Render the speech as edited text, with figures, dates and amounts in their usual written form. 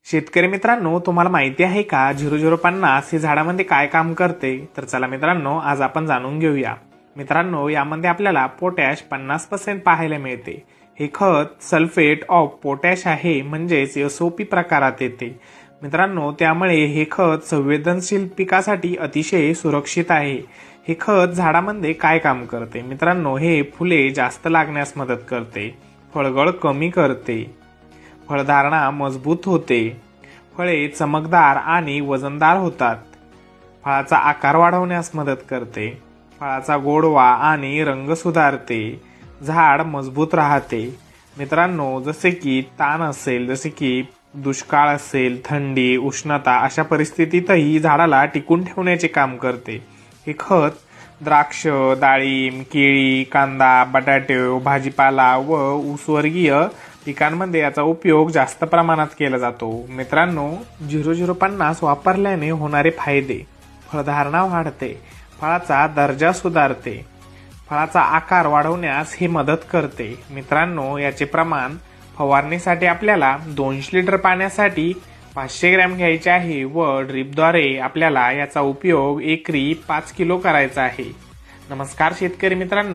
शेतकरी मित्रांनो, तुम्हाला माहिती आहे का 0050 हे झाडामध्ये काय काम करते? तर चला मित्रांनो, आज आपण जाणून घेऊया. मित्रांनो, यामध्ये आपल्याला पोटॅश 50% पाहायला मिळते. हे खत सल्फेट ऑफ पोटॅश आहे, म्हणजेच SOP प्रकारात येते. मित्रांनो, त्यामुळे हे खत संवेदनशील पिकासाठी अतिशय सुरक्षित आहे. हे खत झाडामध्ये काय काम करते? मित्रांनो, हे फुले जास्त लागण्यास मदत करते, फळगळ कमी करते, फळधारणा मजबूत होते, फळे चमकदार आणि वजनदार होतात, फळाचा आकार वाढवण्यास मदत करते, फळाचा गोडवा आणि रंग सुधारते, झाड मजबूत राहते. मित्रांनो, जसे की ताण असेल, जसे की दुष्काळ असेल, थंडी, उष्णता अशा परिस्थितीतही झाडाला टिकून ठेवण्याचे काम करते. हे खत द्राक्ष, डाळिंब, केळी, कांदा, बटाटे, भाजीपाला व ऊसवर्गीय पिकांमध्ये याचा उपयोग जास्त प्रमाणात केला जातो. मित्रांनो, 0050 वापरल्याने होणारे फायदे: फळधारणा वाढते, फळाचा दर्जा सुधारते, फळाचा आकार वाढवण्यास हे मदत करते. मित्रांनो, याचे प्रमाण: फवारणीसाठी आपल्याला 200 लिटर पाण्यासाठी 500 ग्रॅम घ्यायचे आहे व ड्रीपद्वारे आपल्याला याचा उपयोग एकरी 5 किलो करायचा आहे. नमस्कार शेतकरी मित्रांनो.